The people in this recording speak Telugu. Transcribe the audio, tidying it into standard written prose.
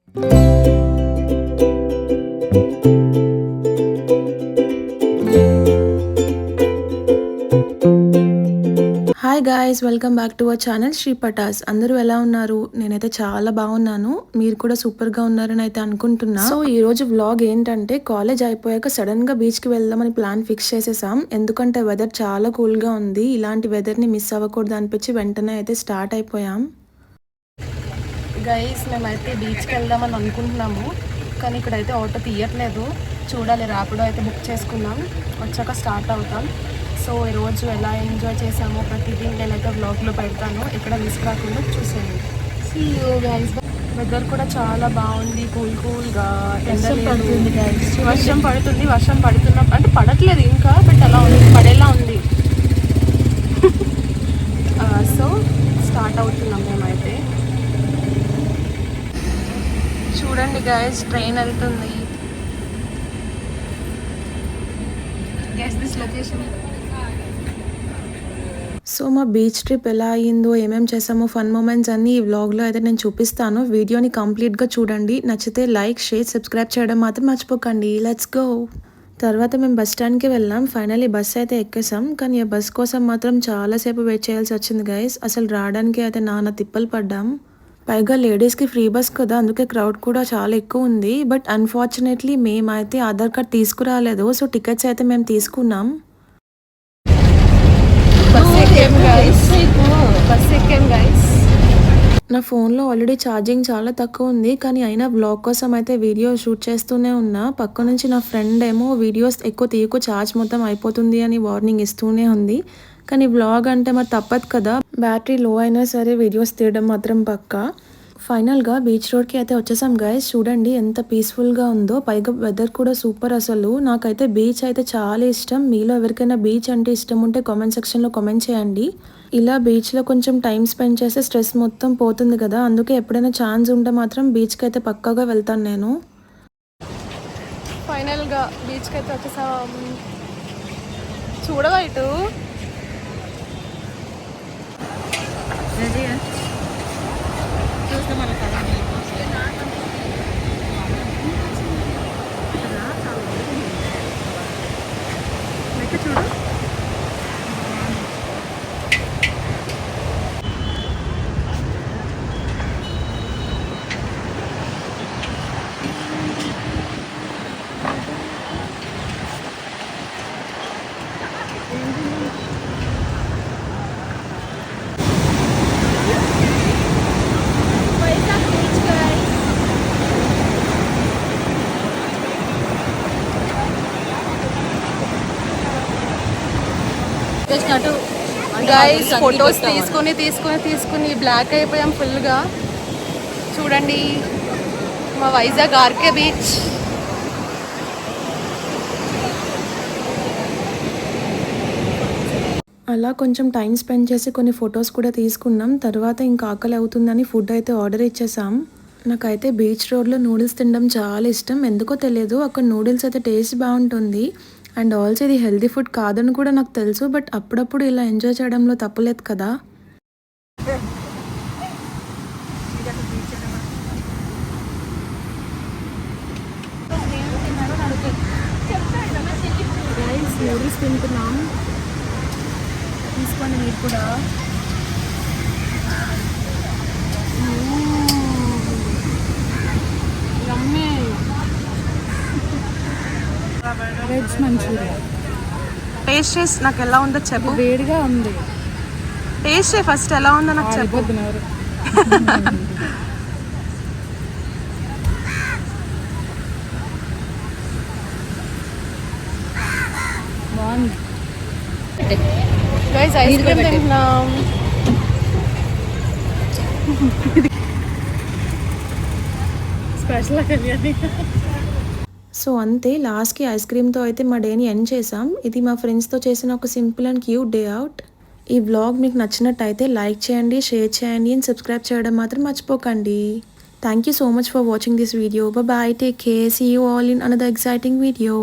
Hi guys, welcome back to our channel Sri Patas. అందరూ ఎలా ఉన్నారు? నేనైతే చాలా బాగున్నాను. మీరు కూడా సూపర్గా ఉన్నారని అయితే అనుకుంటున్నా. సో ఈ రోజు వ్లాగ్ ఏంటంటే, కాలేజ్ అయిపోయాక సడన్గా బీచ్కి వెళ్దామని ప్లాన్ ఫిక్స్ చేసేసాం. ఎందుకంటే వెదర్ చాలా కూల్గా ఉంది. ఇలాంటి వెదర్ని మిస్ అవ్వకూడదు అనిపించి వెంటనే అయితే స్టార్ట్ అయిపోయాం. గైస్, మేమైతే బీచ్కి వెళ్దామని అనుకుంటున్నాము, కానీ ఇక్కడైతే ఆటో తీయట్లేదు. చూడాలి, ర్యాపిడో అయితే బుక్ చేసుకున్నాం. వచ్చాక స్టార్ట్ అవుతాం. సో ఈరోజు ఎలా ఎంజాయ్ చేసామో ప్రతిదీ నేనైతే వ్లాగ్లో పెడతాను. ఇక్కడ మిస్ కాకుండా చూసేయండి. See you guys. వెదర్ కూడా చాలా బాగుంది, కూల్గా. వర్షం పడుతుంది గైస్, వర్షం పడుతున్నా అంటే పడట్లేదు ఇంకా, బట్ అలా ఉంది, పడేలా ఉంది. సో స్టార్ట్ అవుతున్నాం మేమైతే. చూడండి గైస్, ట్రైన్ వెళ్తుంది. Guess this location. సో మా బీచ్ ట్రిప్ ఎలా అయ్యిందో, ఏమేమి చేసామో, ఫన్ మూమెంట్స్ అన్నీ ఈ వ్లాగ్లో అయితే నేను చూపిస్తాను. వీడియోని కంప్లీట్గా చూడండి. నచ్చితే లైక్, షేర్, సబ్స్క్రైబ్ చేయడం మాత్రం మర్చిపోకండి. Let's go. తర్వాత మేము బస్ స్టాండ్కి వెళ్ళాం. ఫైనల్లీ బస్ అయితే ఎక్కేసాం, కానీ ఆ బస్ కోసం మాత్రం చాలాసేపు వెయిట్ చేయాల్సి వచ్చింది గైస్. అసలు రావడానికి అయితే నాన్న తిప్పలు పడ్డాం. పైగా లేడీస్కి ఫ్రీ బస్ కదా, అందుకే క్రౌడ్ కూడా చాలా ఎక్కువ ఉంది. బట్ అన్ఫార్చునేట్లీ మేమైతే ఆధార్ కార్డ్ తీసుకురాలేదు. సో టికెట్స్ అయితే మేము తీసుకున్నాం. నా ఫోన్లో ఆల్రెడీ ఛార్జింగ్ చాలా తక్కువ ఉంది, కానీ అయినా బ్లాగ్ కోసం అయితే వీడియో షూట్ చేస్తూనే ఉన్నా. పక్క నుంచి నా ఫ్రెండ్ ఏమో వీడియోస్ ఎక్కువ తీయకు, ఛార్జ్ మొత్తం అయిపోతుంది అని వార్నింగ్ ఇస్తూనే ఉంది. కానీ బ్లాగ్ అంటే మరి తప్పదు కదా, బ్యాటరీ లో అయినా సరే వీడియోస్ తీయడం మాత్రం పక్కా. ఫైనల్గా బీచ్ రోడ్కి అయితే వచ్చేసాం గైస్. చూడండి ఎంత పీస్ఫుల్గా ఉందో, పైగా వెదర్ కూడా సూపర్. అసలు నాకైతే బీచ్ అయితే చాలా ఇష్టం. మీలో ఎవరికైనా బీచ్ అంటే ఇష్టం ఉంటే కామెంట్ సెక్షన్లో కామెంట్ చేయండి. ఇలా బీచ్లో కొంచెం టైం స్పెండ్ చేస్తే స్ట్రెస్ మొత్తం పోతుంది కదా, అందుకే ఎప్పుడైనా ఛాన్స్ ఉంటే మాత్రం బీచ్కి అయితే పక్కాగా వెళ్తాను నేను. ఫైనల్గా బీచ్కి అయితే వచ్చేసాం. చూడవా ఇటు. చూడు, గైస్ ఫొటోస్ తీసుకుని బ్లాక్ అయిపోయాం ఫుల్గా. చూడండి మా వైజాగ్ ఆర్కే బీచ్. అలా కొంచెం టైం స్పెండ్ చేసి కొన్ని ఫొటోస్ కూడా తీసుకున్నాం. తర్వాత ఇంకా ఆకలి అవుతుందని ఫుడ్ అయితే ఆర్డర్ ఇచ్చేసాం. నాకైతే బీచ్ రోడ్లో నూడిల్స్ తినడం చాలా ఇష్టం. ఎందుకో తెలియదు, అక్కడ నూడిల్స్ అయితే టేస్ట్ బాగుంటుంది. అండ్ ఆల్సో ఇది హెల్తీ ఫుడ్ కాదని కూడా నాకు తెలుసు, బట్ అప్పుడప్పుడు ఇలా ఎంజాయ్ చేయడంలో తప్పులేదు కదా. నూడిల్స్ తింటున్నాం, తీసుకోండి మీరు కూడా. వెజ్ మంచూరియా టేస్ట్ చేసి నాకు ఎలా ఉందో చెప్పు. వేడిగా ఉంది, టేస్ట్ ఫస్ట్ ఎలా ఉందో నాకు చెప్పు. బాగుంది గైస్. ఐస్ క్రీమ్ తింటున్నాం. స్పెషల్ బిర్యానీ. సో అంతే, లాస్ట్కి ఐస్ క్రీమ్తో అయితే మా డేని ఎండ్ చేసాం. ఇది మా ఫ్రెండ్స్తో చేసిన ఒక simple and cute day out. ఈ వ్లాగ్ మీకు నచ్చినట్టయితే లైక్ చేయండి, షేర్ చేయండి అండ్ సబ్స్క్రైబ్ చేయడం మాత్రం మర్చిపోకండి. Thank you so much for watching this video. Bye bye, take care, see you all in another exciting video.